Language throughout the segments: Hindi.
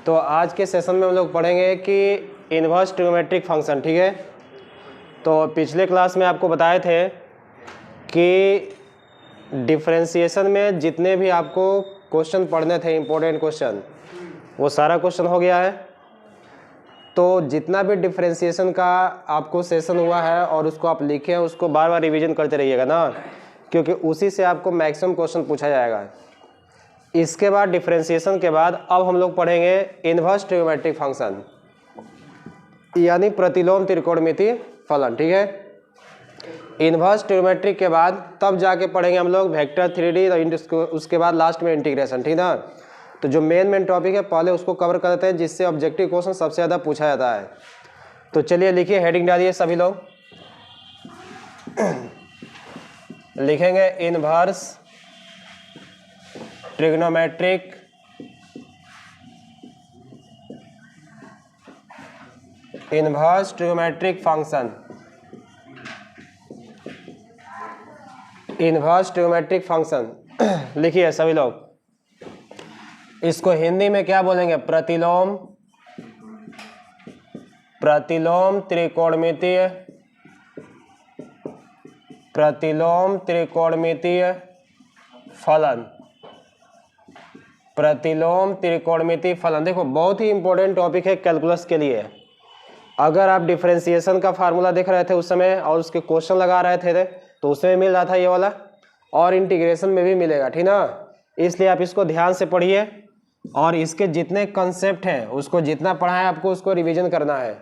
तो आज के सेशन में हम लोग पढ़ेंगे कि इन्वर्स ट्रिग्नोमेट्रिक फंक्शन, ठीक है। तो पिछले क्लास में आपको बताए थे कि डिफरेंशिएशन में जितने भी आपको क्वेश्चन पढ़ने थे, इम्पोर्टेंट क्वेश्चन, वो सारा क्वेश्चन हो गया है। तो जितना भी डिफरेंशिएशन का आपको सेशन हुआ है और उसको आप लिखे हैं, उसको बार बार रिवीजन करते रहिएगा ना, क्योंकि उसी से आपको मैक्सिमम क्वेश्चन पूछा जाएगा। इसके बाद डिफरेंशिएशन के बाद अब हम लोग पढ़ेंगे इन्वर्स ट्रिग्नोमेट्रिक फंक्शन, यानी प्रतिलोम त्रिकोणमितीय फलन, ठीक है। इन्वर्स ट्रिग्नोमेट्रिक के बाद तब जाके पढ़ेंगे हम लोग वेक्टर 3D, उसके बाद लास्ट में इंटीग्रेशन, ठीक ना। तो जो मेन टॉपिक है पहले उसको कवर करते हैं, जिससे ऑब्जेक्टिव क्वेश्चन सबसे ज़्यादा पूछा जाता है। तो चलिए लिखिए, हेडिंग डालिए सभी लोग। लिखेंगे inverse trigonometric function, inverse trigonometric function लिखिए सभी लोग। इसको हिंदी में क्या बोलेंगे? प्रतिलोम त्रिकोणमितीय फलन, प्रतिलोम त्रिकोणमितीय फलन। देखो बहुत ही इंपॉर्टेंट टॉपिक है कैलकुलस के लिए। अगर आप डिफरेंशिएशन का फार्मूला देख रहे थे उस समय और उसके क्वेश्चन लगा रहे थे तो उसमें मिल रहा था ये वाला, और इंटीग्रेशन में भी मिलेगा, ठीक ना। इसलिए आप इसको ध्यान से पढ़िए और इसके जितने कंसेप्ट हैं उसको जितना पढ़ा है आपको उसको रिवीजन करना है।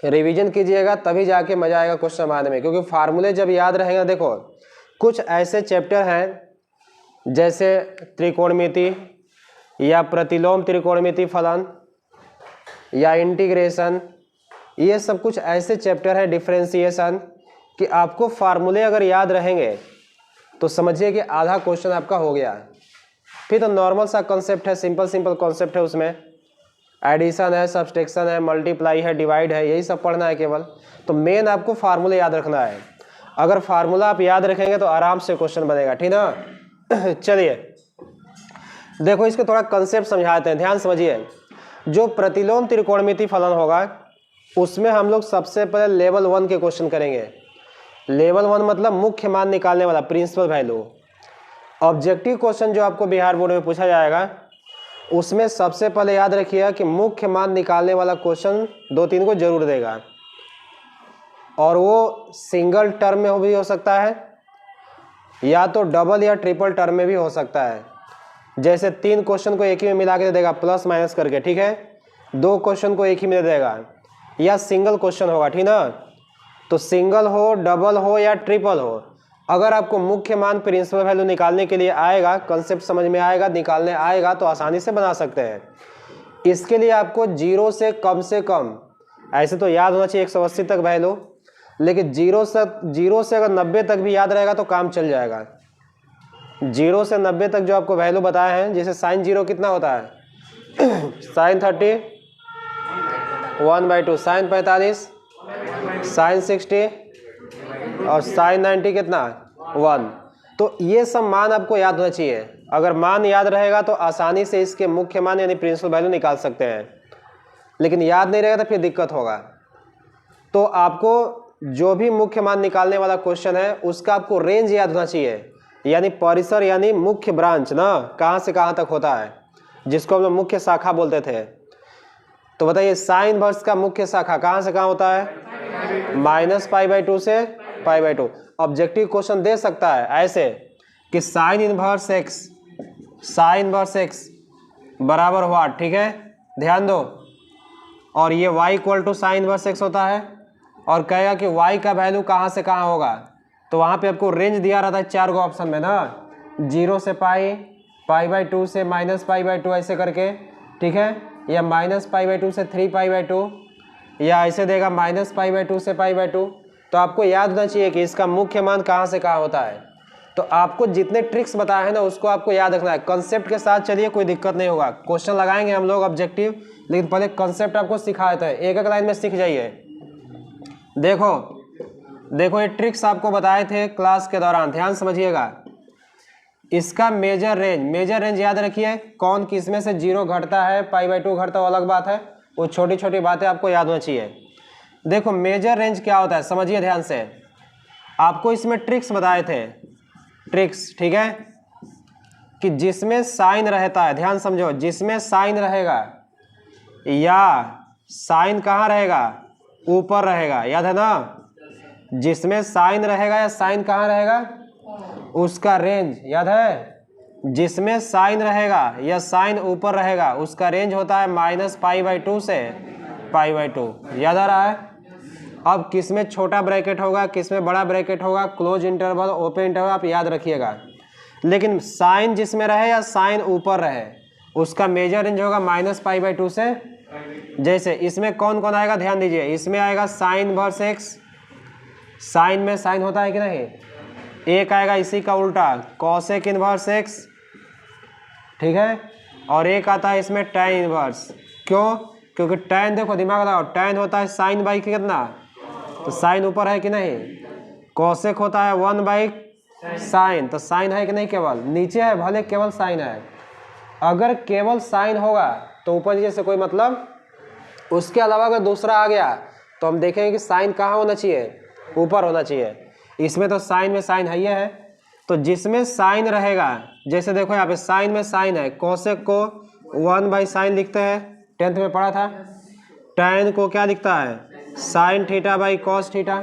रिवीजन कीजिएगा तभी जाके मजा आएगा क्वेश्चन बनाने में, क्योंकि फार्मूले जब याद रहेगा। देखो कुछ ऐसे चैप्टर हैं जैसे त्रिकोणमिति या प्रतिलोम त्रिकोणमिति फलन या इंटीग्रेशन, ये सब कुछ ऐसे चैप्टर है डिफरेंशिएशन कि आपको फार्मूले अगर याद रहेंगे तो समझिए कि आधा क्वेश्चन आपका हो गया है। फिर तो नॉर्मल सा कॉन्सेप्ट है, सिंपल कॉन्सेप्ट है, उसमें एडिशन है, सब्सट्रैक्शन है, मल्टीप्लाई है, डिवाइड है, यही सब पढ़ना है केवल। तो मेन आपको फार्मूले याद रखना है। अगर फार्मूला आप याद रखेंगे तो आराम से क्वेश्चन बनेगा, ठीक ना। चलिए देखो इसको थोड़ा कंसेप्ट समझाते हैं, ध्यान समझिए। जो प्रतिलोम त्रिकोणमिति फलन होगा उसमें हम लोग सबसे पहले लेवल 1 के क्वेश्चन करेंगे। लेवल 1 मतलब मुख्य मान निकालने वाला, प्रिंसिपल वैल्यू। ऑब्जेक्टिव क्वेश्चन जो आपको बिहार बोर्ड में पूछा जाएगा उसमें सबसे पहले याद रखिएगा कि मुख्य मान निकालने वाला क्वेश्चन 2-3 को जरूर देगा, और वो सिंगल टर्म में भी हो सकता है या तो डबल या ट्रिपल टर्म में भी हो सकता है। जैसे 3 क्वेश्चन को एक ही में मिला के दे देगा प्लस माइनस करके, ठीक है। 2 क्वेश्चन को एक ही में दे देगा, या सिंगल क्वेश्चन होगा, ठीक ना। तो सिंगल हो, डबल हो या ट्रिपल हो, अगर आपको मुख्य मान प्रिंसिपल वैल्यू निकालने के लिए आएगा, कंसेप्ट समझ में आएगा, निकालने आएगा तो आसानी से बना सकते हैं। इसके लिए आपको 0 से कम, ऐसे तो याद होना चाहिए 180 तक वैल्यू, लेकिन 0 से अगर 90 तक भी याद रहेगा तो काम चल जाएगा। 0 से 90 तक जो आपको वैल्यू बताए हैं, जैसे साइन 0 कितना होता है? साइन 30 1/2, साइन 45, साइन 60 और साइन 90 कितना? 1। तो ये सब मान आपको याद होना चाहिए। अगर मान याद रहेगा तो आसानी से इसके मुख्य मान यानी प्रिंसिपल वैल्यू निकाल सकते हैं, लेकिन याद नहीं रहेगा तो फिर दिक्कत होगा। तो आपको जो भी मुख्य मान निकालने वाला क्वेश्चन है उसका आपको रेंज याद होना चाहिए, यानी परिसर यानी मुख्य ब्रांच ना, कहाँ से कहाँ तक होता है, जिसको हम लोग मुख्य शाखा बोलते थे। तो बताइए साइन इनवर्स का मुख्य शाखा कहाँ से कहाँ होता है? -π/2 से π/2। ऑब्जेक्टिव क्वेश्चन दे सकता है ऐसे कि साइन इनवर्स x बराबर हुआ, ठीक है, ध्यान दो। और ये y equal to sine inverse x होता है, और कहेगा कि y का वैल्यू कहाँ से कहाँ होगा। तो वहाँ पे आपको रेंज दिया रहता है 4 गो ऑप्शन में ना, 0 से π/2 से -π/2 ऐसे करके, ठीक है, या -π/2 से 3π/2, या ऐसे देगा -π/2 से π/2। तो आपको याद होना चाहिए कि इसका मुख्य मान कहाँ से कहाँ होता है। तो आपको जितने ट्रिक्स बताए हैं ना उसको आपको याद रखना है। कंसेप्ट के साथ चलिए, कोई दिक्कत नहीं होगा। क्वेश्चन लगाएंगे हम लोग ऑब्जेक्टिव, लेकिन पहले कंसेप्ट आपको सिखाते हैं, एक लाइन में सीख जाइए। देखो ये ट्रिक्स आपको बताए थे क्लास के दौरान, ध्यान समझिएगा। इसका मेजर रेंज याद रखिए, कौन किस में से 0 घटता है, π/2 घटता है, अलग बात है, वो छोटी छोटी बातें आपको याद होना चाहिए। देखो मेजर रेंज क्या होता है, समझिए ध्यान से, आपको इसमें ट्रिक्स बताए थे, ट्रिक्स, ठीक है, कि जिसमें साइन रहता है, ध्यान समझो, जिसमें साइन रहेगा या साइन कहाँ रहेगा, ऊपर रहेगा, याद है ना, जिसमें साइन रहेगा या साइन कहाँ रहेगा, उसका रेंज याद है, जिसमें साइन रहेगा या साइन ऊपर रहेगा उसका रेंज होता है -π/2 से π/2, याद आ रहा है। अब किस में छोटा ब्रैकेट होगा, किस में बड़ा ब्रैकेट होगा, क्लोज इंटरवल, ओपन इंटरवल, आप याद रखिएगा, लेकिन साइन जिसमें रहे या साइन ऊपर रहे उसका मेजर रेंज होगा -π/2 से। जैसे इसमें कौन कौन आएगा, ध्यान दीजिए, इसमें आएगा साइन इनवर्स एक्स, साइन में साइन होता है कि नहीं, एक आएगा इसी का उल्टा कॉसेक इनवर्स एक्स, ठीक है, और एक आता है इसमें टैन इनवर्स। क्यों, क्योंकि टैन, देखो दिमाग लगाओ, टैन होता है साइन बाई कितना, तो साइन ऊपर है कि नहीं, कॉसेक होता है 1/साइन, तो साइन है कि नहीं, केवल नीचे है, भले केवल साइन है, अगर केवल साइन होगा तो ऊपर नीचे से कोई मतलब, उसके अलावा अगर दूसरा आ गया तो हम देखेंगे कि साइन कहाँ होना चाहिए, ऊपर होना चाहिए। इसमें तो साइन में साइन है ही है, तो जिसमें साइन रहेगा, जैसे देखो यहाँ पे साइन में साइन है, कॉसेक को 1/साइन लिखते हैं, 10th में पढ़ा था, टैन को क्या लिखता है, sine theta by cos theta,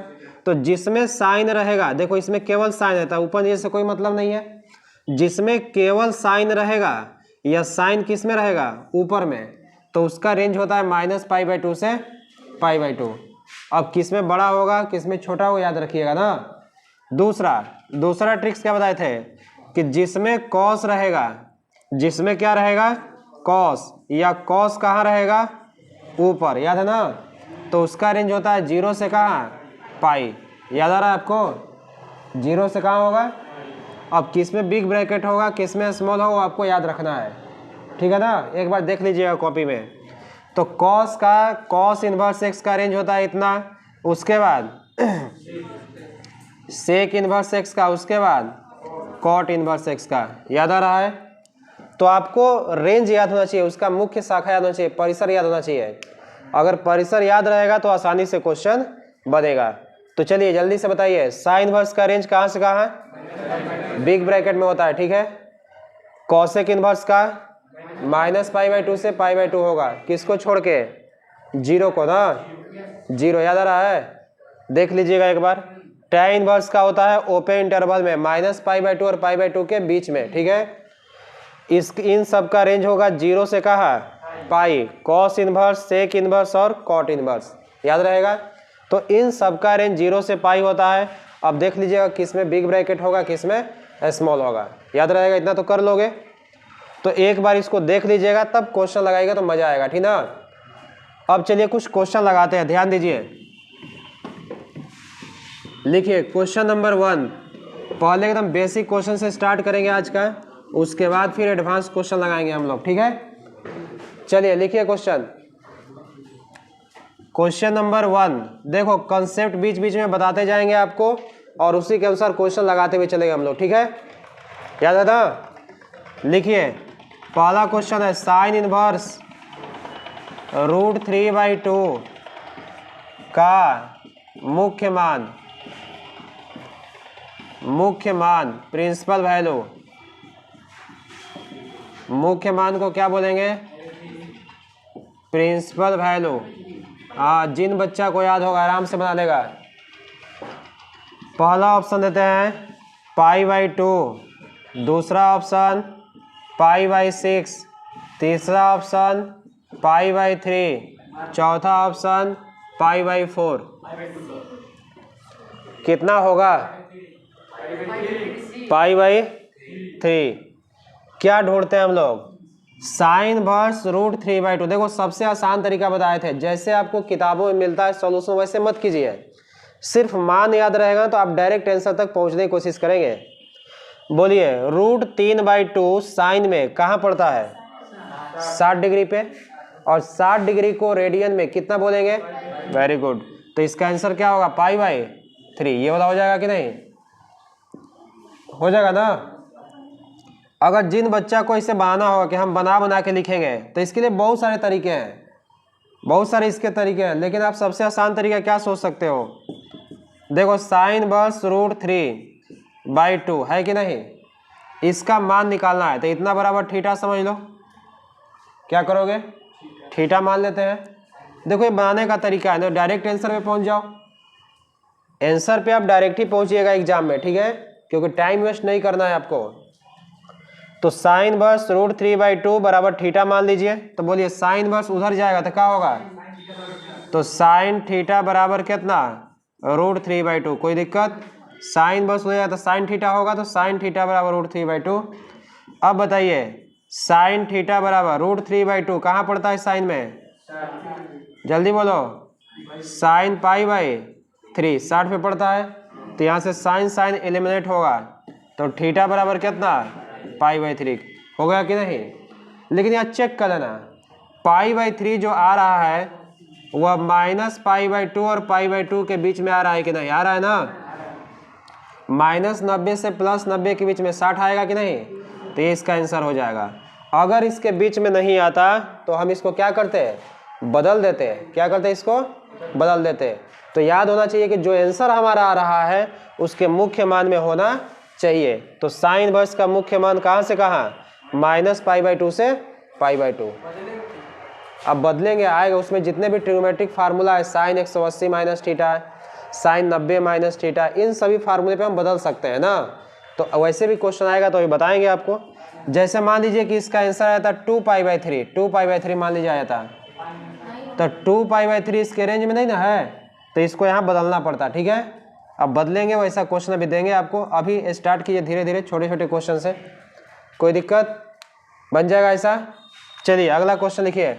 तो जिसमें साइन रहेगा, देखो इसमें केवल साइन रहता है, ऊपर नीचे से कोई मतलब नहीं है, जिसमें केवल साइन रहेगा या साइन किस में रहेगा, ऊपर में, तो उसका रेंज होता है -π/2 से π/2। अब किस में बड़ा होगा, किस में छोटा होगा, याद रखिएगा ना। दूसरा ट्रिक्स क्या बताए थे, कि जिसमें कॉस रहेगा, जिसमें क्या रहेगा, कॉस, या कॉस कहाँ रहेगा, ऊपर, याद है ना, तो उसका रेंज होता है 0 से कहाँ, पाई, याद आ रहा है आपको, 0 से कहाँ होगा। अब किस में बिग ब्रैकेट होगा, किस में स्मॉल होगा, आपको याद रखना है, ठीक है ना, एक बार देख लीजिएगा कॉपी में। तो कॉस इनवर्स एक्स का रेंज होता है इतना, उसके बाद सेक इनवर्स एक्स का, उसके बाद कॉट इनवर्स एक्स का, याद आ रहा है। तो आपको रेंज याद होना चाहिए, उसका मुख्य शाखा याद होना चाहिए, परिसर याद होना चाहिए, अगर परिसर याद रहेगा तो आसानी से क्वेश्चन बनेगा। तो चलिए जल्दी से बताइए, साइन इनवर्स का रेंज कहाँ से कहाँ है, बिग ब्रैकेट में होता है, ठीक है। कॉसेक इनवर्स का -π/2 से π/2 होगा, किसको छोड़ के, 0 को ना, 0, याद आ रहा है, देख लीजिएगा एक बार। टैन इनवर्स का होता है ओपन इंटरवल में -π/2 और π/2 के बीच में, ठीक है। इन सब का रेंज होगा 0 से कहाँ, पाई, कॉस इनवर्स, सेक इनवर्स और कॉट इनवर्स, याद रहेगा। तो इन सब का रेंज 0 से पाई होता है। अब देख लीजिएगा किस में बिग ब्रैकेट होगा, किस में स्मॉल होगा, याद रहेगा, इतना तो कर लोगे। तो एक बार इसको देख लीजिएगा, तब क्वेश्चन लगाएगा तो मजा आएगा, ठीक ना। अब चलिए कुछ क्वेश्चन लगाते हैं, ध्यान दीजिए, लिखिए क्वेश्चन नंबर 1, पहले एकदम बेसिक क्वेश्चन से स्टार्ट करेंगे आज का, उसके बाद फिर एडवांस क्वेश्चन लगाएंगे हम लोग, ठीक है। चलिए लिखिए क्वेश्चन नंबर 1, देखो कंसेप्ट बीच बीच में बताते जाएंगे आपको और उसी के अनुसार क्वेश्चन लगाते हुए चलेंगे हम लोग, ठीक है, याद है ना। लिखिए पहला क्वेश्चन है, साइन इनवर्स √3/2 का मुख्य मान प्रिंसिपल वैल्यू, मुख्य मान को क्या बोलेंगे, प्रिंसिपल वैल्यू। जिन बच्चा को याद होगा आराम से बना लेगा। पहला ऑप्शन देते हैं π/2, दूसरा ऑप्शन π/6, तीसरा ऑप्शन π/3, चौथा ऑप्शन π/4। कितना होगा, π/3। क्या ढूंढते हैं हम लोग, साइन इनवर्स √3/2। देखो सबसे आसान तरीका बताए थे, जैसे आपको किताबों में मिलता है सॉल्यूशन वैसे मत कीजिए, सिर्फ मान याद रहेगा तो आप डायरेक्ट आंसर तक पहुंचने की कोशिश करेंगे। बोलिए √3/2 साइन में कहाँ पड़ता है, 60 डिग्री पे, और 60 डिग्री को रेडियन में कितना बोलेंगे, वेरी गुड। तो इसका आंसर क्या होगा, π/3। ये वाला हो जाएगा कि नहीं, हो जाएगा ना। अगर जिन बच्चा को इसे बनाना होगा कि हम बना के लिखेंगे, तो इसके लिए बहुत सारे तरीके हैं, बहुत सारे इसके तरीके हैं, लेकिन आप सबसे आसान तरीका क्या सोच सकते हो? देखो साइन बस √3/2 है कि नहीं, इसका मान निकालना है, तो इतना बराबर थीटा समझ लो। क्या करोगे? थीटा मान लेते हैं। देखो ये बनाने का तरीका है ना, डायरेक्ट आंसर पे पहुंच जाओ। आंसर पे आप डायरेक्ट ही पहुंचिएगा एग्जाम में, ठीक है, क्योंकि टाइम वेस्ट नहीं करना है आपको। तो साइन बस √3/2 बराबर थीटा मान लीजिए। तो बोलिए साइन बस उधर जाएगा तो क्या होगा? तो साइन थीटा बराबर कितना? √3/2। कोई दिक्कत? साइन बस हो जाएगा तो साइन थीटा होगा, तो साइन थीटा बराबर √3/2। अब बताइए साइन थीटा बराबर √3/2 कहाँ पड़ता है साइन में? जल्दी बोलो। साइन π/3 60 पे पड़ता है, तो यहाँ से साइन साइन एलिमिनेट होगा, तो थीटा बराबर कितना? π/3 हो गया कि नहीं? लेकिन यहाँ चेक कर लेना, π/3 जो आ रहा है वह -π/2 और π/2 के बीच में आ रहा है कि नहीं? आ रहा है ना। -90 से +90 के बीच में 60 आएगा कि नहीं? तो ये इसका आंसर हो जाएगा। अगर इसके बीच में नहीं आता तो हम इसको क्या करते हैं? बदल देते हैं। क्या करते हैं? इसको बदल देते हैं। तो याद होना चाहिए कि जो आंसर हमारा आ रहा है उसके मुख्य मान में होना चाहिए। तो साइन बस का मुख्य मान कहाँ से कहाँ? -π/2 से π/2। अब बदलेंगे, आएगा उसमें जितने भी ट्रिग्नोमेट्रिक फार्मूला है, sine 180 minus theta, sine 90 minus theta, इन सभी फार्मूले पे हम बदल सकते हैं ना। तो वैसे भी क्वेश्चन आएगा तो अभी बताएंगे आपको। जैसे मान लीजिए कि इसका आंसर आया था 2π/3 मान लीजिए आया था, तो 2π/3 इसके रेंज में नहीं ना है, तो इसको यहाँ बदलना पड़ता, ठीक है। अब बदलेंगे, वैसा क्वेश्चन अभी देंगे आपको। अभी स्टार्ट कीजिए धीरे धीरे छोटे छोटे क्वेश्चन से, कोई दिक्कत? बन जाएगा ऐसा। चलिए अगला क्वेश्चन लिखिए।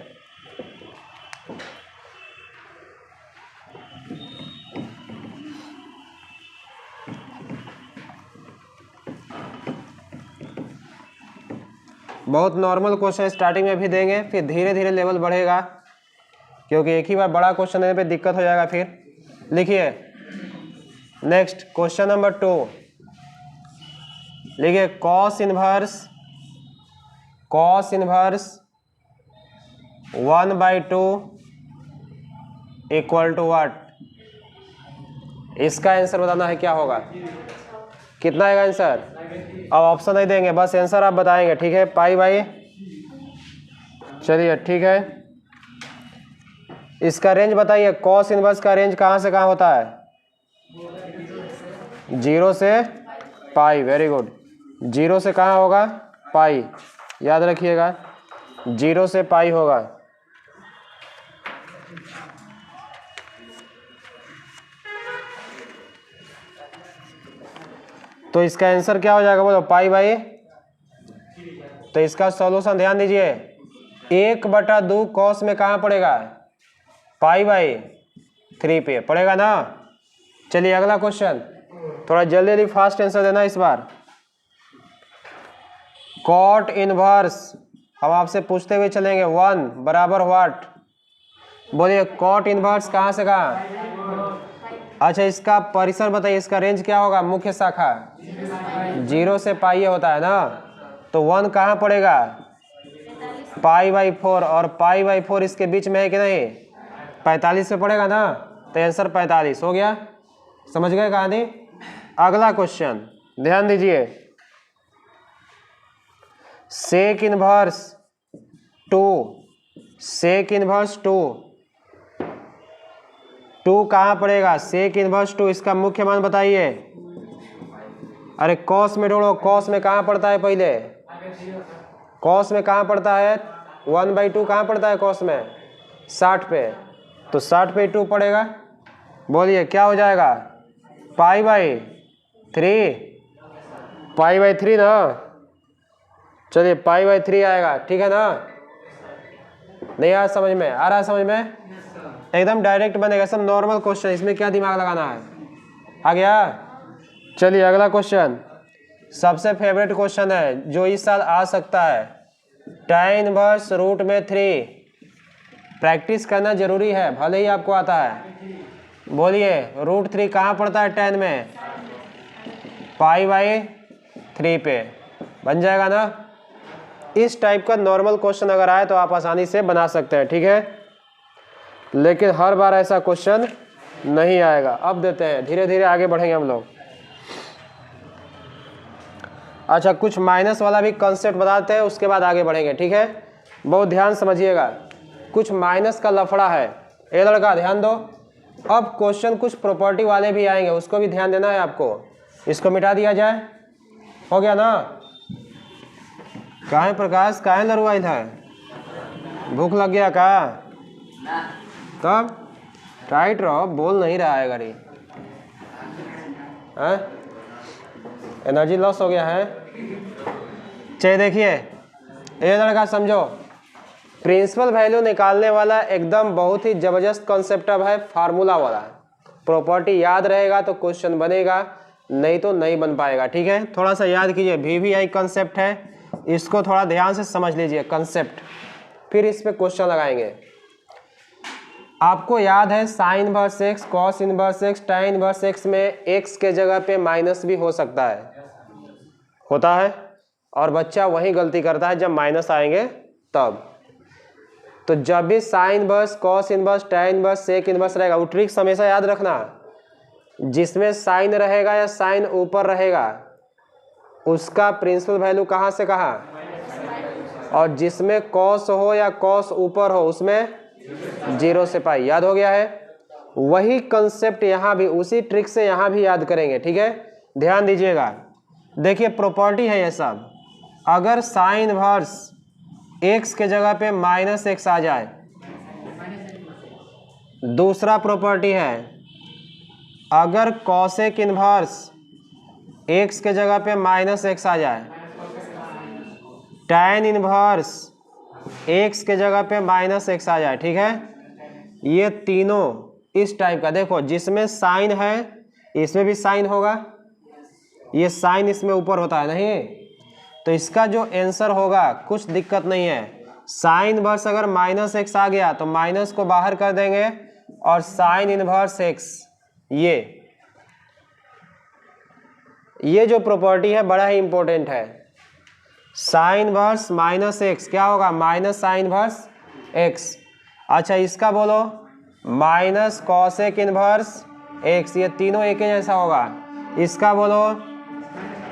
बहुत नॉर्मल क्वेश्चन स्टार्टिंग में भी देंगे, फिर धीरे धीरे लेवल बढ़ेगा, क्योंकि एक ही बार बड़ा क्वेश्चन देने पे दिक्कत हो जाएगा। फिर लिखिए नेक्स्ट क्वेश्चन नंबर 2, लिखिए cos inverse 1/2 equal to what? इसका आंसर बताना है, क्या होगा, कितना आएगा आंसर? अब ऑप्शन नहीं देंगे, बस आंसर आप बताएंगे, ठीक है। π/, चलिए ठीक है। इसका रेंज बताइए, कॉस इनवर्स का रेंज कहाँ से कहाँ होता है? 0 से π। Very good. 0 से कहाँ होगा? π, याद रखिएगा 0 से π होगा। तो इसका आंसर क्या हो जाएगा बोलो? π/। तो इसका सॉल्यूशन ध्यान दीजिए, 1/2 कॉस में कहाँ पड़ेगा? π/3 पे पड़ेगा ना। चलिए अगला क्वेश्चन, थोड़ा जल्दी जल्दी फास्ट आंसर देना इस बार। कॉट इनवर्स, हम आपसे पूछते हुए चलेंगे, 1 बराबर व्हाट? बोलिए कॉट इनवर्स कहाँ से कहाँ? अच्छा इसका परिसर बताइए, इसका रेंज क्या होगा? मुख्य शाखा 0 से π होता है ना, तो 1 कहाँ पड़ेगा? π/4, और π/4 इसके बीच में है कि नहीं? 45 पे पड़ेगा ना, तो आंसर 45 हो गया। समझ गए कहानी? अगला क्वेश्चन ध्यान दीजिए, सेक इनवर्स 2 कहाँ पड़ेगा? सेक इनवर्स 2 इसका मुख्य मान बताइए। अरे कॉस में ढूंढो, कॉस में कहाँ पड़ता है? पहले कॉस में कहाँ पड़ता है? 1/2 कहाँ पड़ता है कॉस में? 60 पे, तो 60 पे 2 पड़ेगा। बोलिए क्या हो जाएगा? π/3 ना। चलिए π/3 आएगा, ठीक है ना। नहीं आया समझ में? आ रहा है समझ में? एकदम डायरेक्ट बनेगा, सब नॉर्मल क्वेश्चन, इसमें क्या दिमाग लगाना है? आ गया। चलिए अगला क्वेश्चन, सबसे फेवरेट क्वेश्चन है जो इस साल आ सकता है, tan इनवर्स √3। प्रैक्टिस करना जरूरी है, भले ही आपको आता है। बोलिए √3 कहाँ पड़ता है tan में? π/3 पे। बन जाएगा ना। इस टाइप का नॉर्मल क्वेश्चन अगर आए तो आप आसानी से बना सकते हैं, ठीक है, लेकिन हर बार ऐसा क्वेश्चन नहीं आएगा। अब देते हैं, धीरे धीरे आगे बढ़ेंगे हम लोग। अच्छा, कुछ माइनस वाला भी कंसेप्ट बताते हैं, उसके बाद आगे बढ़ेंगे, ठीक है। बहुत ध्यान समझिएगा, कुछ माइनस का लफड़ा है। ये लड़का ध्यान दो। अब क्वेश्चन कुछ प्रॉपर्टी वाले भी आएंगे, उसको भी ध्यान देना है आपको। इसको मिटा दिया जाए, हो गया ना। काहे प्रकाश, काहे लड़वाइल है, भूख लग गया का? तब टाइट रहो, बोल नहीं रहा है गाड़ी, एनर्जी लॉस हो गया है। चलिए देखिए, ये लड़का समझो, प्रिंसिपल वैल्यू निकालने वाला एकदम बहुत ही जबरदस्त कॉन्सेप्ट है, फार्मूला वाला। प्रॉपर्टी याद रहेगा तो क्वेश्चन बनेगा, नहीं तो नहीं बन पाएगा, ठीक है। थोड़ा सा याद कीजिए, VVI कॉन्सेप्ट है, इसको थोड़ा ध्यान से समझ लीजिए कॉन्सेप्ट, फिर इस पे क्वेश्चन लगाएंगे। आपको याद है sine inverse x, cos inverse x, tan inverse x में एक्स के जगह पे माइनस भी हो सकता है, होता है, और बच्चा वही गलती करता है जब माइनस आएंगे तब। तो जब भी sine inverse, cos inverse, tan inverse, sec inverse रहेगा, वो ट्रिक्स हमेशा याद रखना, जिसमें साइन रहेगा या साइन ऊपर रहेगा उसका प्रिंसिपल वैल्यू कहाँ से कहाँ, और जिसमें कॉस हो या कॉस ऊपर हो उसमें 0 से पाई। याद हो गया है? वही कंसेप्ट यहाँ भी, उसी ट्रिक से यहाँ भी याद करेंगे, ठीक है। ध्यान दीजिएगा, देखिए प्रॉपर्टी है ये सब। अगर साइन इनवर्स एक्स के जगह पे माइनस एक्स आ जाए, दूसरा प्रॉपर्टी है अगर कॉसेक इनवर्स एक्स के जगह पे माइनस एक्स आ जाए, tan इनवर्स एक्स के जगह पे माइनस एक्स आ जाए, ठीक है। ये तीनों इस टाइप का, देखो जिसमें साइन है इसमें भी साइन होगा, ये साइन इसमें ऊपर होता है नहीं, तो इसका जो आंसर होगा कुछ दिक्कत नहीं है। साइन इनवर्स अगर माइनस एक्स आ गया तो माइनस को बाहर कर देंगे और साइन इनवर्स एक्स, ये जो प्रॉपर्टी है बड़ा ही इंपॉर्टेंट है। साइन इनवर्स माइनस एक्स क्या होगा, माइनस साइन इनवर्स एक्स। अच्छा इसका बोलो माइनस कॉसेक इनवर्स एक्स, ये तीनों एक ही जैसा होगा। इसका बोलो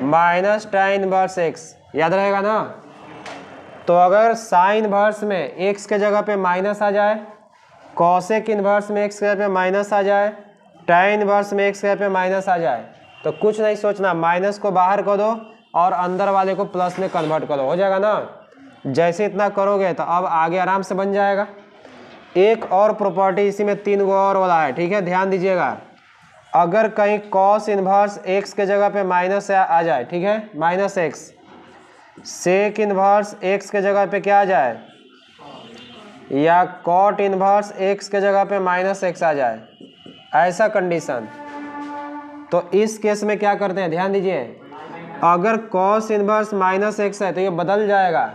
माइनस tan इनवर्स एक्स, याद रहेगा ना। तो अगर साइन इनवर्स में एक्स के जगह पे माइनस आ जाए, कॉसेक इनवर्स में एक्स के जगह पे माइनस आ जाए, tan इनवर्स में एक्स के जगह पे माइनस आ जाए, तो कुछ नहीं सोचना, माइनस को बाहर कर दो और अंदर वाले को प्लस में कन्वर्ट करो, हो जाएगा ना। जैसे इतना करोगे तो अब आगे आराम से बन जाएगा। एक और प्रॉपर्टी इसी में 3 गो और वाला है, ठीक है, ध्यान दीजिएगा। अगर कहीं कॉस इनवर्स एक्स के जगह पे माइनस आ जाए, ठीक है, minus x, sec inverse x के जगह पे क्या आ जाए, या कॉट इनवर्स एक्स के जगह पे माइनस एक्स आ जाए, ऐसा कंडीशन, तो इस केस में क्या करते हैं, ध्यान दीजिए। अगर कॉस इनवर्स माइनस एक्स है तो ये बदल जाएगा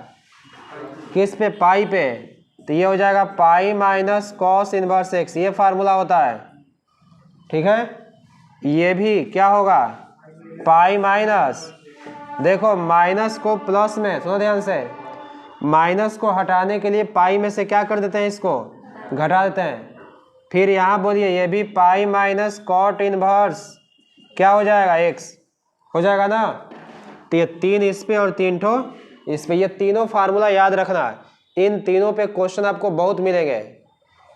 किस पे, पाई पे, तो ये हो जाएगा pi minus cos inverse x, ये फार्मूला होता है, ठीक है। ये भी क्या होगा, पाई माइनस, देखो माइनस को प्लस में, सुनो ध्यान से, माइनस को हटाने के लिए पाई में से क्या कर देते हैं, इसको घटा देते हैं। फिर यहाँ बोलिए ये भी पाई माइनस कॉट इनवर्स क्या हो जाएगा, एक्स हो जाएगा ना। तो ये 3 इस पे और 3 ठो इस पे, ये तीनों फार्मूला याद रखना। इन तीनों पे क्वेश्चन आपको बहुत मिलेंगे,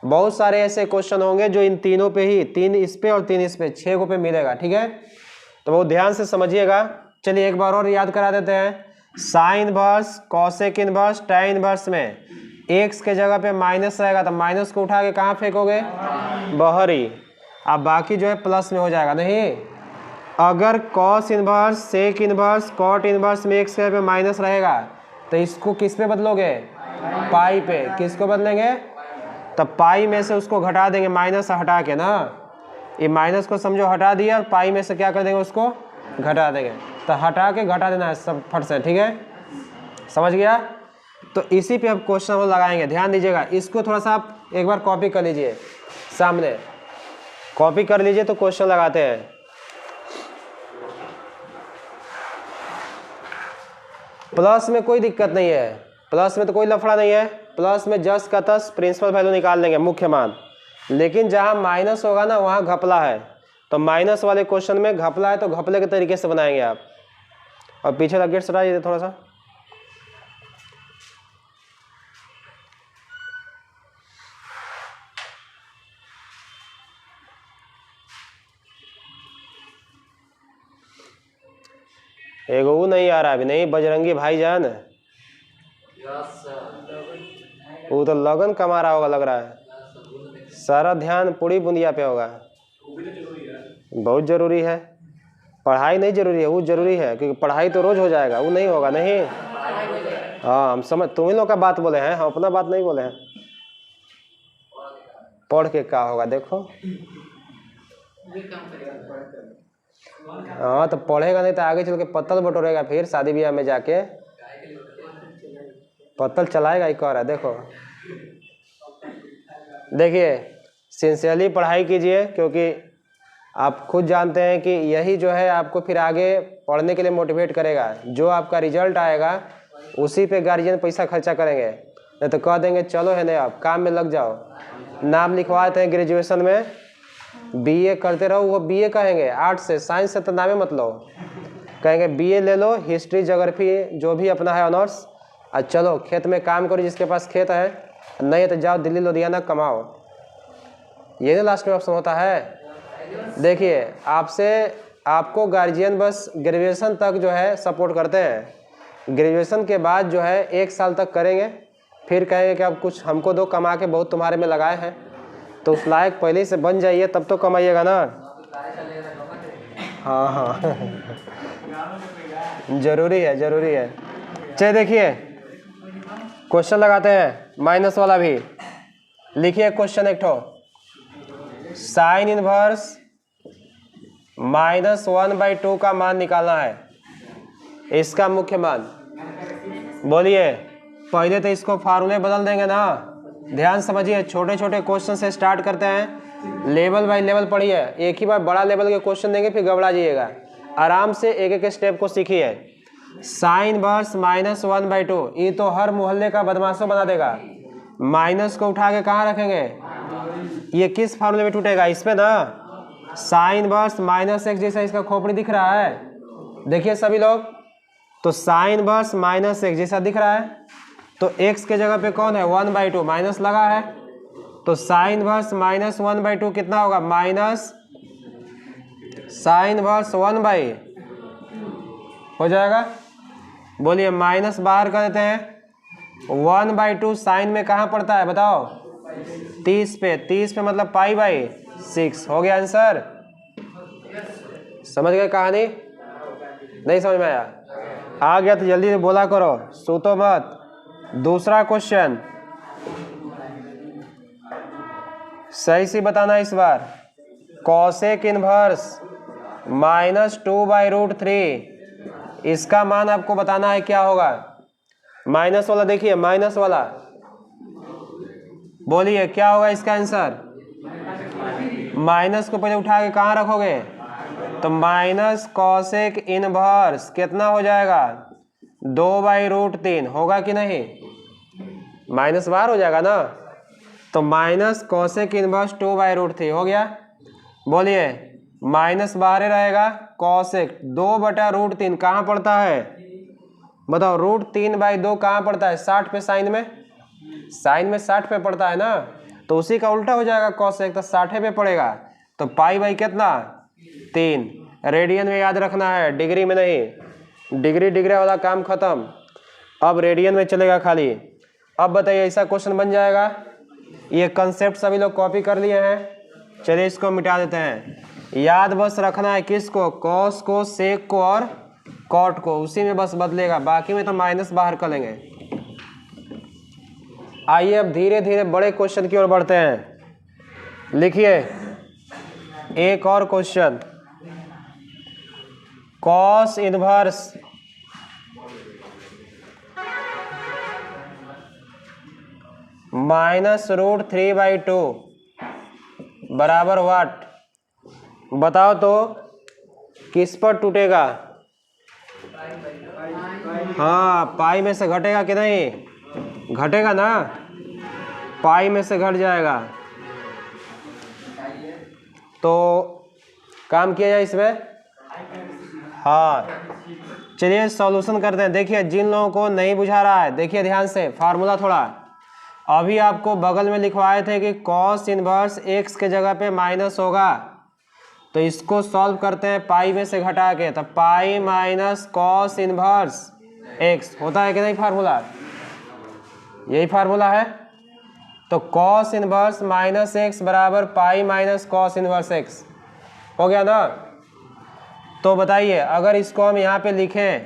बहुत सारे ऐसे क्वेश्चन होंगे जो इन तीनों पे ही, 3 इस पे और 3 इस पे, 6 को पे मिलेगा, ठीक है। तो वो ध्यान से समझिएगा। चलिए एक बार और याद करा देते हैं। Sine inverse, cosec inverse, tan inverse में एक्स के जगह पे माइनस रहेगा तो माइनस को उठा के कहाँ फेंकोगे, बाहर ही। अब बाकी जो है प्लस में हो जाएगा नहीं। अगर cos inverse, sec inverse, cot inverse में एक्स के जगह पे माइनस रहेगा तो इसको किस पे बदलोगे, पाई पे। किसको बदलेंगे, तब पाई में से उसको घटा देंगे, माइनस हटा के ना, ये माइनस को समझो हटा दिया और पाई में से क्या कर देंगे, उसको घटा देंगे। तो हटा के घटा देना है सब फट से, ठीक है, समझ गया। तो इसी पे अब क्वेश्चन हम लगाएंगे, ध्यान दीजिएगा। इसको थोड़ा सा आप एक बार कॉपी कर लीजिए, सामने कॉपी कर लीजिए तो क्वेश्चन लगाते हैं। प्लस में कोई दिक्कत नहीं है, प्लस में तो कोई लफड़ा नहीं है, प्लस में जस का तस प्रिंसिपल वैल्यू निकाल लेंगे, मुख्य मान। लेकिन जहाँ माइनस होगा ना वहाँ घपला है, तो माइनस वाले क्वेश्चन में घपला है तो घपले के तरीके से बनाएंगे आप। और पीछे का गेट सटा दीजिए थोड़ा सा। एगो वो नहीं आ रहा अभी, नहीं बजरंगी भाईजान, वो तो लगन कमा रहा होगा लग रहा है, सारा ध्यान पूरी बुंदिया पे होगा। बहुत जरूरी है, पढ़ाई नहीं जरूरी है, वो जरूरी है, क्योंकि पढ़ाई तो रोज हो जाएगा, वो नहीं होगा नहीं। हाँ हम समझ, तुम ही लोग का बात बोले हैं, हम अपना बात नहीं बोले हैं। पढ़ के क्या होगा देखो। हाँ तो पढ़ेगा नहीं तो आगे चल के पत्तल बटोरेगा, फिर शादी ब्याह में जाके पत्तल चलाएगा ही कह रहा है। देखो देखिए सिंसियरली पढ़ाई कीजिए, क्योंकि आप खुद जानते हैं कि यही जो है आपको फिर आगे पढ़ने के लिए मोटिवेट करेगा। जो आपका रिजल्ट आएगा उसी पे गार्जियन पैसा खर्चा करेंगे, नहीं तो कह देंगे चलो है नहीं आप काम में लग जाओ। नाम लिखवाते हैं ग्रेजुएशन में, बीए करते रहो, वो बीए कहेंगे, आर्ट्स से साइंस से तो नामे मत लो, कहेंगे बीए ले लो, हिस्ट्री ज्योग्राफी जो भी अपना है ऑनर्स, और चलो खेत में काम करो, जिसके पास खेत है, नहीं तो जाओ दिल्ली लुधियाना कमाओ। ये ना लास्ट में ऑप्शन होता है। देखिए आपको गार्जियन बस ग्रेजुएशन तक जो है सपोर्ट करते हैं, ग्रेजुएशन के बाद जो है 1 साल तक करेंगे, फिर कहेंगे कि अब कुछ हमको दो, कमा के बहुत तुम्हारे में लगाए हैं, तो उस लायक पहले से बन जाइए तब तो कमाइएगा ना। हाँ हाँ जरूरी है, जरूरी है। चलिए देखिए क्वेश्चन लगाते हैं, माइनस वाला भी लिखिए। क्वेश्चन एक ठो, साइन इनवर्स -1/2 का मान निकालना है, इसका मुख्य मान। बोलिए, पहले तो इसको फार्मूले बदल देंगे ना। ध्यान समझिए, छोटे छोटे क्वेश्चन से स्टार्ट करते हैं, लेवल बाय लेवल पढ़िए। एक ही बार बड़ा लेवल के क्वेश्चन देंगे फिर घबरा जाइएगा। आराम से एक एक स्टेप को सीखिए। साइन इनवर्स -1/2, ये तो हर मोहल्ले का बदमाशों बना देगा। माइनस को उठा के कहाँ रखेंगे, ये किस फार्मूले में टूटेगा, इसमें ना। साइन इनवर्स -x जैसा इसका खोपड़ी दिख रहा है, देखिए सभी लोग, तो साइन इनवर्स -x जैसा दिख रहा है, तो x के जगह पे कौन है 1/2, माइनस लगा है, तो साइन इनवर्स -1/2 कितना होगा, माइनस साइन इनवर्स 1 हो जाएगा। बोलिए, माइनस बाहर कर देते हैं, 1/2 साइन में कहाँ पड़ता है बताओ, 30 पे, 30 पे मतलब π/6 हो गया आंसर। समझ गए कहानी, नहीं समझ में आया, आ गया तो जल्दी से बोला करो, सूतो मत। दूसरा क्वेश्चन सही से बताना इस बार। कॉसेक इनवर्स -2/√3, इसका मान आपको बताना है क्या होगा। माइनस वाला देखिए, माइनस वाला, बोलिए क्या होगा इसका आंसर। माइनस को पहले उठा के कहाँ रखोगे, तो माइनस कॉसेक इनवर्स कितना हो जाएगा, 2/√3 होगा कि नहीं, माइनस बाहर हो जाएगा ना, तो माइनस कॉसेक इनवर्स 2/√3 हो गया। बोलिए, माइनस बाहर रहेगा, कॉसेक 2/√3 कहाँ पड़ता है बताओ, √3/2 कहाँ पड़ता है, 60 पे, साइन में, साइन में 60 पे पड़ता है ना, तो उसी का उल्टा हो जाएगा, कॉसेक तो 60 पे पड़ेगा, तो पाई कितना 3। रेडियन में याद रखना है, डिग्री में नहीं, डिग्री वाला काम खत्म, अब रेडियन में चलेगा खाली। अब बताइए ऐसा क्वेश्चन बन जाएगा। ये कंसेप्ट सभी लोग कॉपी कर लिए हैं, चलिए इसको मिटा देते हैं। याद बस रखना है किसको, कॉस को, सेक को और कॉट को, उसी में बस बदलेगा, बाकी में तो माइनस बाहर कर लेंगे। आइए अब धीरे धीरे बड़े क्वेश्चन की ओर बढ़ते हैं। लिखिए एक और क्वेश्चन, कॉस इनवर्स -√3/2 बराबर वाट, बताओ तो किस पर टूटेगा। हाँ, पाई में से घटेगा कि नहीं? घटेगा ना, पाई में से घट जाएगा। तो काम किया जाए इसमें। हाँ, चलिए सॉल्यूशन करते हैं। देखिए, जिन लोगों को नहीं बुझा रहा है, देखिए ध्यान से फार्मूला थोड़ा। अभी आपको बगल में लिखवाए थे कि कॉस इनवर्स एक्स के जगह पे माइनस होगा, तो इसको सॉल्व करते हैं पाई में से घटा के। तो pi minus cos inverse x होता है कि नहीं फार्मूला? यही फार्मूला है। तो कॉस इनवर्स माइनस एक्स बराबर pi minus cos inverse x हो गया ना। तो बताइए, अगर इसको हम यहाँ पे लिखें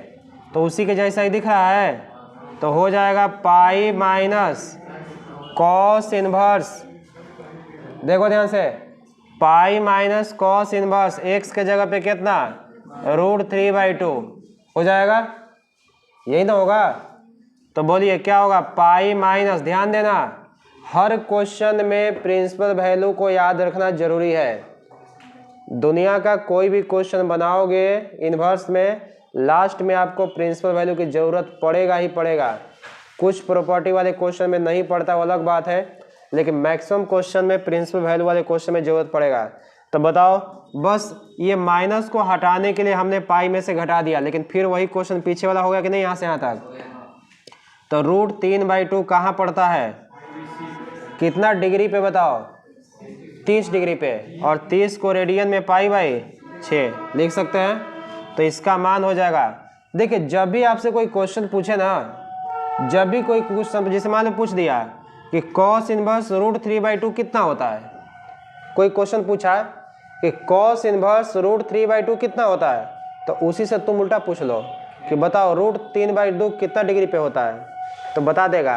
तो उसी के जैसा ही दिख रहा है, तो हो जाएगा पाई माइनस कॉस इनवर्स, देखो ध्यान से, pi minus cos inverse x के जगह पे कितना, √3/2 हो जाएगा। यही ना होगा? तो बोलिए क्या होगा? पाई माइनस, ध्यान देना हर क्वेश्चन में प्रिंसिपल वैल्यू को याद रखना जरूरी है। दुनिया का कोई भी क्वेश्चन बनाओगे इन्वर्स में, लास्ट में आपको प्रिंसिपल वैल्यू की जरूरत पड़ेगा ही पड़ेगा। कुछ प्रॉपर्टी वाले क्वेश्चन में नहीं पड़ता, वो अलग बात है, लेकिन मैक्सिमम क्वेश्चन में प्रिंसिपल वैल्यू वाले क्वेश्चन में जरूरत पड़ेगा। तो बताओ, बस ये माइनस को हटाने के लिए हमने पाई में से घटा दिया, लेकिन फिर वही क्वेश्चन पीछे वाला हो गया कि नहीं, यहाँ से यहाँ तक। तो √3/2 कहाँ पड़ता है, कितना डिग्री पे बताओ? 30 डिग्री पे, और 30 को रेडियन में π/6 लिख सकते हैं। तो इसका मान हो जाएगा, देखिए जब भी आपसे कोई क्वेश्चन पूछे ना, जब भी कोई क्वेश्चन, जैसे मान लो पूछ दिया कि कॉस इनवर्स √3/2 कितना होता है, कोई क्वेश्चन पूछा कि कॉस इनवर्स √3/2 कितना होता है, तो उसी से तुम उल्टा पूछ लो कि बताओ √3/2 कितना डिग्री पे होता है, तो बता देगा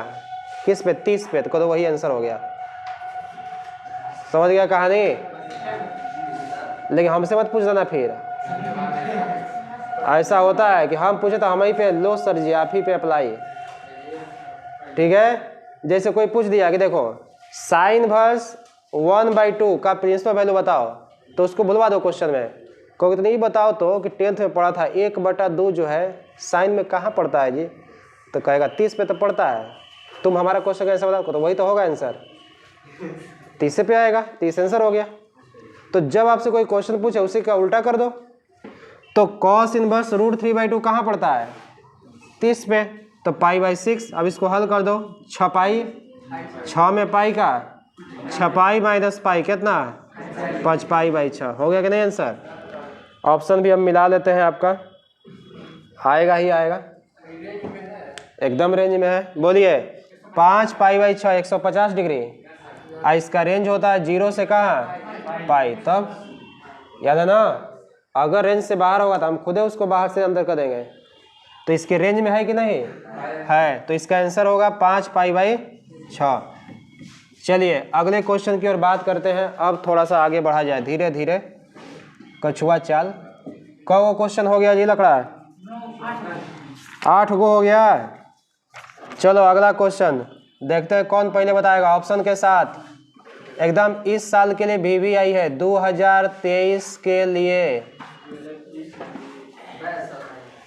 किस पे, 30 पे, तो कहो वही आंसर हो गया। समझ गया कहानी? लेकिन हमसे मत पूछ देना फिर, ऐसा होता है कि हम पूछे तो हम ही पे, लो सर जी आप ही पे अप्लाई, ठीक है। जैसे कोई पूछ दिया कि देखो साइन इनवर्स 1/2 का प्रिंसिपल वैल्यू बताओ, तो उसको बुलवा दो क्वेश्चन में, कहोगे तो नहीं बताओ तो कि 10th में पढ़ा था 1/2 जो है साइन में कहाँ पड़ता है जी, तो कहेगा 30 पे तो पड़ता है। तुम हमारा क्वेश्चन कैसे बताओ, तो वही तो होगा आंसर, 30 पे आएगा, 30 आंसर हो गया। तो जब आपसे कोई क्वेश्चन पूछे उसी का उल्टा कर दो। तो कॉस इनवर्स √3/2 कहाँ पड़ता है, 30 पे, तो π/6। अब इसको हल कर दो, 6 पाई, 6 में पाई का 6 पाई माइनस पाई कितना, 5 π/6 हो गया कि नहीं आंसर। ऑप्शन भी हम मिला लेते हैं, आपका आएगा ही आएगा, एकदम रेंज में है। बोलिए 5 π/6 150 डिग्री, इसका रेंज होता है 0 से कहाँ, पाई, तब याद है ना। अगर रेंज से बाहर होगा तो हम खुद उसको बाहर से अंदर कर देंगे, तो इसके रेंज में है कि नहीं है, तो इसका आंसर होगा 5 π/6। चलिए अगले क्वेश्चन की ओर बात करते हैं। अब थोड़ा सा आगे बढ़ा जाए धीरे धीरे, कछुआ चाल। कौ क्वेश्चन हो गया जी लकड़ा, 8 गो हो गया। चलो अगला क्वेश्चन देखते हैं कौन पहले बताएगा, ऑप्शन के साथ एकदम। इस साल के लिए VVI है, 2023 के लिए,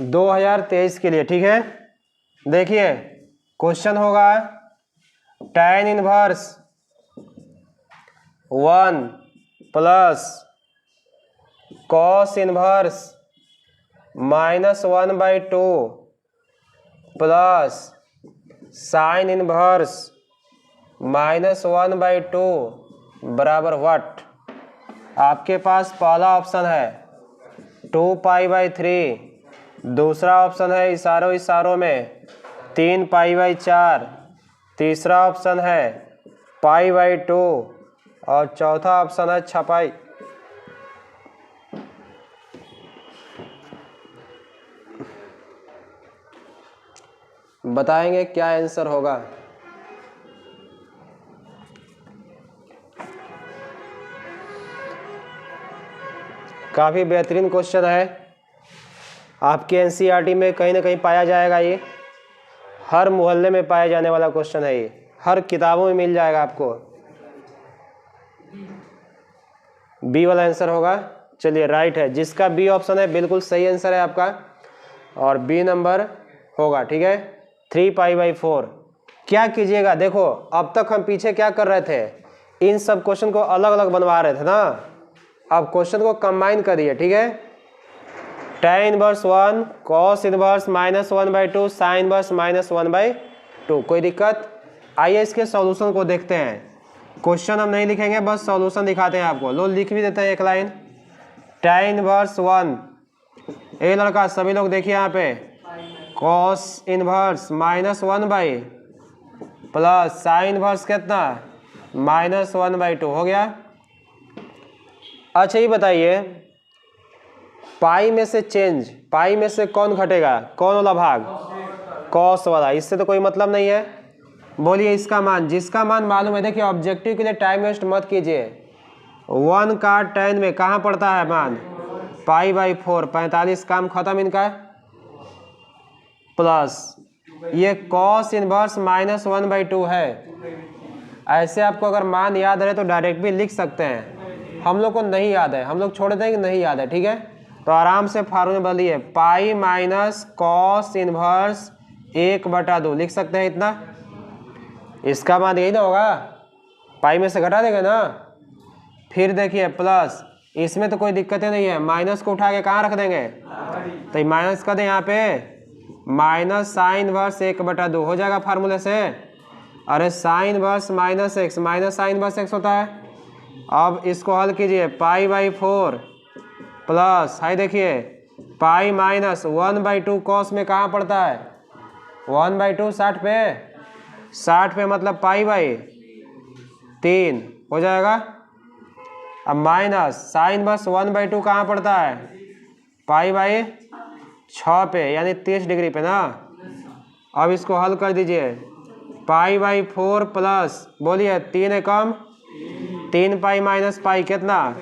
2023 के लिए, ठीक है। देखिए क्वेश्चन होगा tan inverse 1 plus cos inverse -1/2 plus sine inverse -1/2 बराबर व्हाट। आपके पास पहला ऑप्शन है 2 π/3, दूसरा ऑप्शन है इशारों इशारों में 3 π/4, तीसरा ऑप्शन है π/2 और चौथा ऑप्शन है 6 पाई। बताएंगे क्या आंसर होगा। काफ़ी बेहतरीन क्वेश्चन है, आपके एनसीईआरटी में कहीं ना कहीं पाया जाएगा, ये हर मोहल्ले में पाया जाने वाला क्वेश्चन है, ये हर किताबों में मिल जाएगा आपको। बी वाला आंसर होगा। चलिए राइट है, जिसका बी ऑप्शन है बिल्कुल सही आंसर है आपका। और बी नंबर होगा, ठीक है 3π/4। क्या कीजिएगा, देखो अब तक हम पीछे क्या कर रहे थे, इन सब क्वेश्चन को अलग अलग बनवा रहे थे ना, अब क्वेश्चन को कंबाइन करिए, ठीक है। tan inverse 1 cos inverse -1/2 sin inverse -1/2, कोई दिक्कत? आइए इसके सॉल्यूशन को देखते हैं। क्वेश्चन हम नहीं लिखेंगे, बस सॉल्यूशन दिखाते हैं आपको। लो लिख भी देते हैं एक लाइन। tan इनवर्स 1, ए लड़का सभी लोग देखिए यहाँ पे, cos inverse -1/, plus sin inverse कितना -1/2 हो गया। अच्छा ये बताइए, पाई में से चेंज, पाई में से कौन घटेगा, कौन वाला भाग, कॉस वाला, इससे तो कोई मतलब नहीं है। बोलिए इसका मान, जिसका मान मालूम है, देखिए ऑब्जेक्टिव के लिए टाइम वेस्ट मत कीजिए। 1 का tan में कहाँ पड़ता है मान, π/4, 45, काम खत्म इनका। प्लस ये cos इनवर्स -1/2 है। ऐसे आपको अगर मान याद रहे तो डायरेक्ट भी लिख सकते हैं, हम लोग को नहीं याद है, हम लोग छोड़ दें कि नहीं याद है, ठीक है। तो आराम से फार्मूला बदलिए, पाई माइनस कॉस इनवर्स 1/2 लिख सकते हैं इतना। इसका मान यही ना होगा, पाई में से घटा देंगे ना। फिर देखिए प्लस, इसमें तो कोई दिक्कत नहीं है, माइनस को उठा के कहाँ रख देंगे, तो माइनस कर दें यहाँ पे, माइनस साइन इनवर्स 1/2 हो जाएगा फार्मूले से। अरे sign inverse -x minus sign inverse x होता है। अब इसको हल कीजिए, π/4 प्लस, हाई देखिए पाई माइनस 1/2 कॉस में कहाँ पड़ता है, 1/2 60 पे मतलब π/3 हो जाएगा। अब माइनस साइन बस 1/2 कहाँ पड़ता है, π/6 पे, यानी 30 डिग्री पे ना। अब इसको हल कर दीजिए, π/4 प्लस, बोलिए 3 एकम 3π माइनस पाई कितना,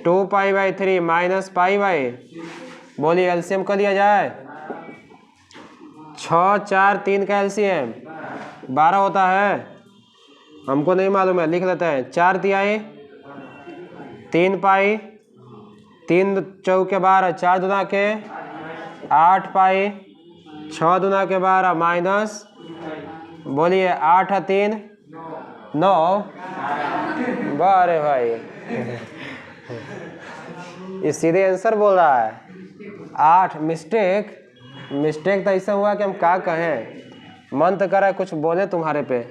2π/3 माइनस π/, बोलिए एलसीएम कर लिया जाए, 6 4 3 का एलसीएम 12 होता है, हमको नहीं मालूम है, लिख लेते हैं। 4 तिहाई 3π, 3 चौके 12, 4 दूना के 8π, 6 दूना के 12 माइनस, बोलिए 8 3 9, बारे भाई ये सीधे आंसर बोल रहा है 8। मिस्टेक तो ऐसा हुआ कि हम क्या कहें, मन तो करा कुछ बोले तुम्हारे पे।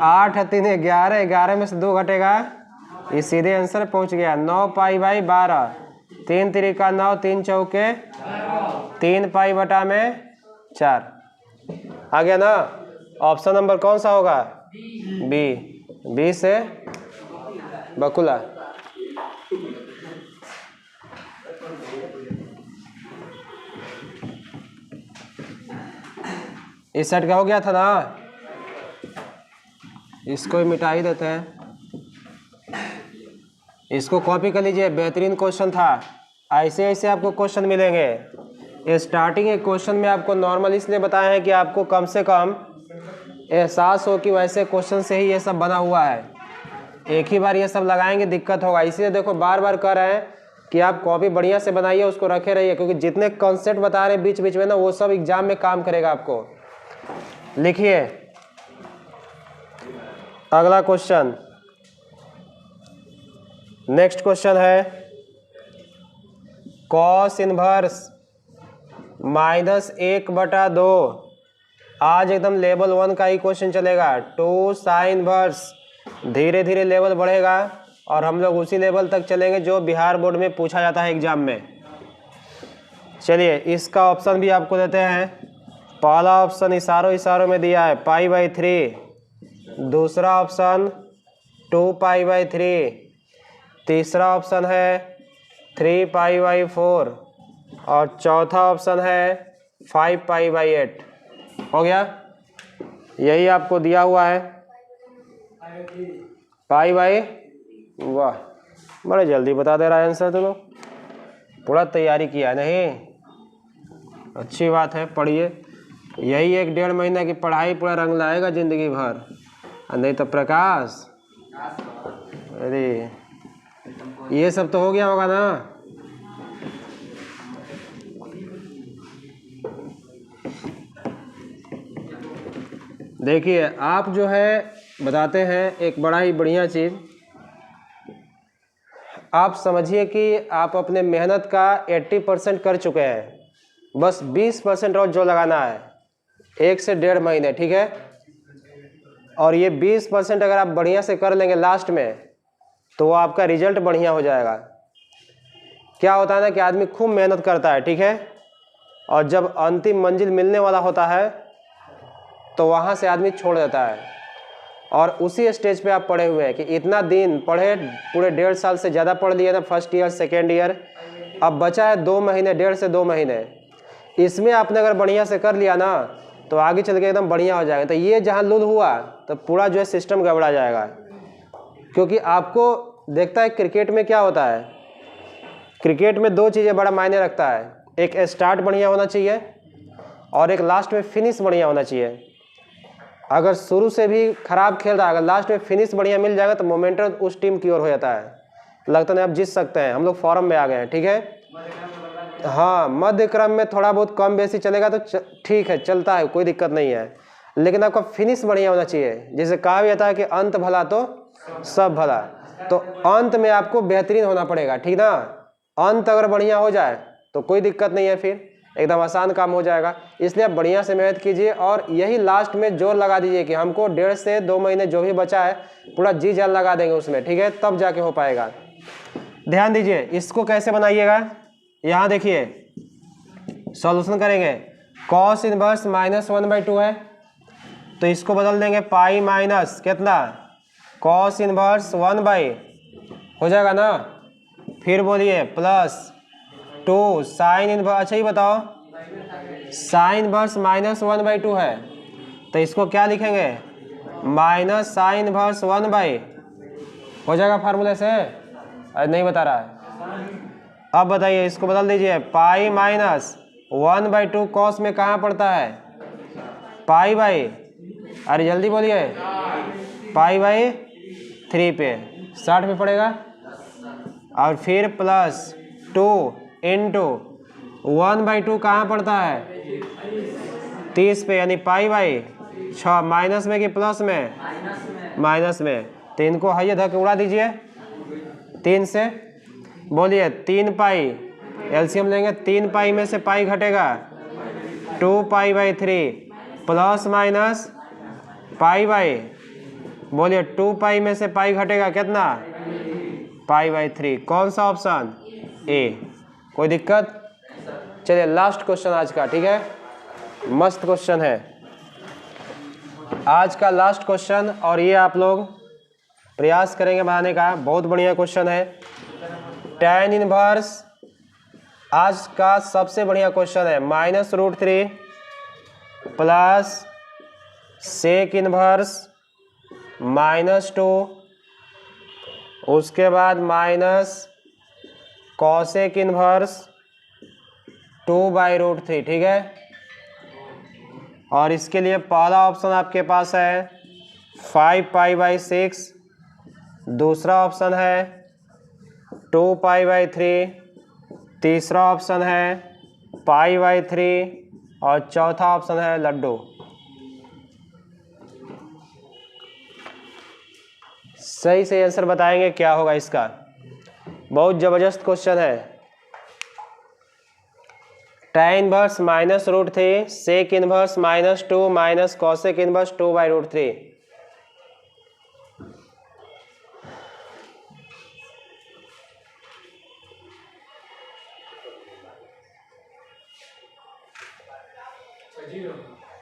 8 3 11, 11 में से 2 घटेगा, ये सीधे आंसर पहुंच गया। 9π/12, 3 3 9, 3 चौके 3π/4 आ गया ना। ऑप्शन नंबर कौन सा होगा, बी से बकुला। इस सेट का हो गया था ना, इसको ही मिटा ही देते हैं, इसको कॉपी कर लीजिए, बेहतरीन क्वेश्चन था। ऐसे ऐसे आपको क्वेश्चन मिलेंगे। स्टार्टिंग एक क्वेश्चन में आपको नॉर्मल इसलिए बताया है कि आपको कम से कम एहसास हो कि वैसे क्वेश्चन से ही ये सब बना हुआ है, एक ही बार ये सब लगाएंगे दिक्कत होगा। इसीलिए देखो बार बार कह रहे हैं कि आप कॉपी बढ़िया से बनाइए, उसको रखे रहिए, क्योंकि जितने कॉन्सेप्ट बता रहे हैं बीच बीच में ना, वो सब एग्जाम में काम करेगा आपको। लिखिए अगला क्वेश्चन, नेक्स्ट क्वेश्चन है कॉस इनवर्स -1/2। आज एकदम लेवल 1 का ही क्वेश्चन चलेगा। 2 साइन इनवर्स, धीरे धीरे लेवल बढ़ेगा और हम लोग उसी लेवल तक चलेंगे जो बिहार बोर्ड में पूछा जाता है एग्जाम में। चलिए इसका ऑप्शन भी आपको देते हैं। पहला ऑप्शन इशारों में दिया है π/3, दूसरा ऑप्शन 2π/3, तीसरा ऑप्शन है 3π/4 और चौथा ऑप्शन है 5π/8। हो गया, यही आपको दिया हुआ है वाह बड़े जल्दी बता दे रहा है आंसर, तो लोग पूरा तैयारी किया नहीं, अच्छी बात है। पढ़िए, यही 1-1.5 महीना की पढ़ाई पूरा रंग लाएगा जिंदगी भर, नहीं तो प्रकाश। अरे ये सब तो हो गया होगा ना। देखिए आप जो है बताते हैं एक बड़ा ही बढ़िया चीज़, आप समझिए कि आप अपने मेहनत का 80% कर चुके हैं, बस 20% और जो लगाना है 1 से 1.5 महीने, ठीक है। और ये 20% अगर आप बढ़िया से कर लेंगे लास्ट में तो आपका रिजल्ट बढ़िया हो जाएगा। क्या होता है ना कि आदमी खूब मेहनत करता है, ठीक है, और जब अंतिम मंजिल मिलने वाला होता है तो वहाँ से आदमी छोड़ देता है। और उसी स्टेज पे आप पढ़े हुए हैं कि इतना दिन पढ़े, पूरे 1.5 साल से ज़्यादा पढ़ लिए ना, फर्स्ट ईयर सेकेंड ईयर, अब बचा है 2 महीने, 1.5 से 2 महीने, इसमें आपने अगर बढ़िया से कर लिया ना तो आगे चल के एकदम बढ़िया हो जाएगा। तो ये जहाँ लूल हुआ तो पूरा जो है सिस्टम गड़बड़ा जाएगा। क्योंकि आपको देखता है क्रिकेट में क्या होता है, क्रिकेट में 2 चीज़ें बड़ा मायने रखता है, एक स्टार्ट बढ़िया होना चाहिए और एक लास्ट में फिनिश बढ़िया होना चाहिए। अगर शुरू से भी खराब खेल रहा है, अगर लास्ट में फिनिश बढ़िया मिल जाएगा तो मोमेंटम उस टीम की ओर हो जाता है, लगता नहीं आप जीत सकते हैं, हम लोग फॉर्म में आ गए हैं, ठीक है। हाँ, मध्य क्रम में थोड़ा बहुत कम बेसी चलेगा तो ठीक है, चलता है, कोई दिक्कत नहीं है, लेकिन आपका फिनिश बढ़िया होना चाहिए। जैसे कहा भी जाता है कि अंत भला तो सब भला, तो अंत में आपको बेहतरीन होना पड़ेगा, ठीक ना। अंत अगर बढ़िया हो जाए तो कोई दिक्कत नहीं है, फिर एकदम आसान काम हो जाएगा। इसलिए आप बढ़िया से मेहनत कीजिए और यही लास्ट में जोर लगा दीजिए कि हमको 1.5 से 2 महीने जो भी बचा है पूरा जी जान लगा देंगे उसमें, ठीक है, तब जाके हो पाएगा। ध्यान दीजिए, इसको कैसे बनाइएगा, यहाँ देखिए सॉल्यूशन करेंगे। कॉस इनवर्स -1/2 है तो इसको बदल देंगे पाई माइनस कितना, कॉस इनवर्स 1 हो जाएगा ना। फिर बोलिए +2 साइन इनवर्स, अच्छा ही बताओ, साइन इनवर्स -1/2 है तो इसको क्या लिखेंगे, माइनस साइन इनवर्स 1 हो जाएगा फार्मूले से। अरे नहीं बता रहा है, अब बताइए, इसको बदल दीजिए पाई -1/2 कॉस में कहाँ पड़ता है, पाई बाई, अरे जल्दी बोलिए, पाई/3 पे 60 पे पड़ेगा। और फिर +2 इंटू 1/2 कहाँ पड़ता है, 30 पे, यानी पाई/6, माइनस में कि प्लस में, माइनस में, तो इनको हाइए धक्के उड़ा दीजिए 3 से। बोलिए 3 पाई, एलसीएम लेंगे, 3 पाई में से पाई घटेगा 2π/3 प्लस माइनस पाई/, बोलिए 2 पाई में से पाई घटेगा कितना, π/3। कौन सा ऑप्शन, ए। कोई दिक्कत, चलिए लास्ट क्वेश्चन आज का, ठीक है, मस्त क्वेश्चन है आज का लास्ट क्वेश्चन, और ये आप लोग प्रयास करेंगे बनाने का, बहुत बढ़िया क्वेश्चन है। tan इनवर्स आज का सबसे बढ़िया क्वेश्चन है, -√3 प्लस सेक इनवर्स -2, उसके बाद माइनस कॉसेक इनवर्स 2/√3, ठीक है। और इसके लिए पहला ऑप्शन आपके पास है 5π/6, दूसरा ऑप्शन है 2π/3, तीसरा ऑप्शन है π/3 और चौथा ऑप्शन है लड्डू। सही से आंसर बताएंगे क्या होगा इसका, बहुत जबरदस्त क्वेश्चन है। tan inverse -√3 sec inverse -2 minus cosec inverse 2/√3।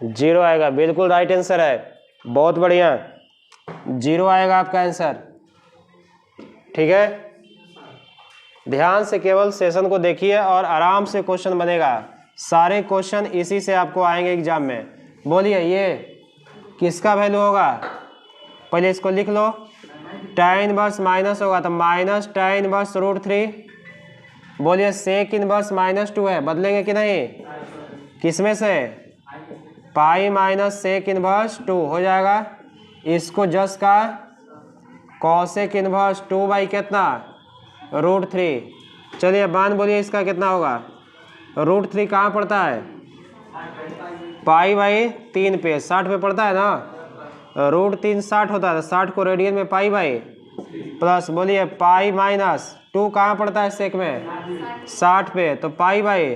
Zero आएगा, बिल्कुल राइट आंसर है, बहुत बढ़िया, 0 आएगा आपका आंसर, ठीक है। ध्यान से केवल सेशन को देखिए और आराम से क्वेश्चन बनेगा, सारे क्वेश्चन इसी से आपको आएंगे एग्जाम में। बोलिए ये किसका वैल्यू होगा, पहले इसको लिख लो, tan इनवर्स माइनस होगा तो माइनस tan इनवर्स √3। बोलिए सेक इनवर्स -2 है, बदलेंगे कि नहीं, किसमें से, पाई माइनस सेक इनवर्स 2 हो जाएगा। इसको जस का कॉसेक इनवर्स 2 कितना, √3। चलिए मान बोलिए इसका कितना होगा, √3 कहाँ पड़ता है, π/3 पे, 60 पे पड़ता है ना। √3 60 होता है, तो 60 को रेडियन में पाई बाई प्लस बोलिए पाई माइनस 2 कहाँ पड़ता है सेक में 60 पे, तो pi by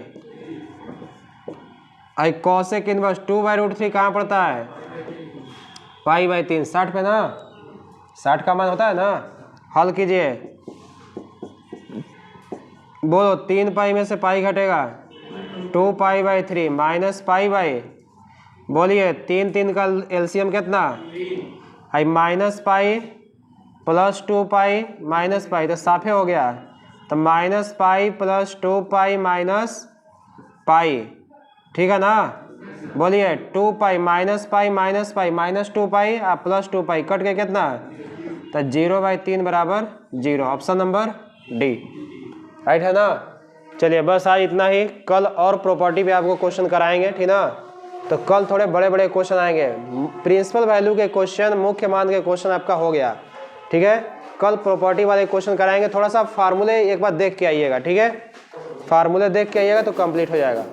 I cosec inverse 2/√3 कहाँ पड़ता है पाई बाई 3 60 पे ना, 60 का मान होता है ना। हल कीजिए, बोलो 3 पाई में से पाई घटेगा 2 pi by 3 minus pi by बोलिए 3 का एलसीएम कितना आई minus pi plus 2 pi minus pi, तो साफे हो गया, तो minus pi plus 2 pi minus pi, ठीक है ना। बोलिए 2 पाई माइनस पाई माइनस 2 पाई और प्लस 2 पाई कट के कितना, तो 0/3 बराबर 0। ऑप्शन नंबर डी राइट है ना। चलिए बस आज इतना ही, कल और प्रॉपर्टी पे आपको क्वेश्चन कराएंगे, ठीक ना। तो कल थोड़े बड़े बड़े क्वेश्चन आएंगे, प्रिंसिपल वैल्यू के क्वेश्चन, मुख्य मान के क्वेश्चन आपका हो गया, ठीक है। कल प्रॉपर्टी वाले क्वेश्चन कराएंगे, थोड़ा सा फार्मूले एक बार देख के आइएगा, ठीक है। फार्मूले देख के आइएगा तो कंप्लीट हो जाएगा।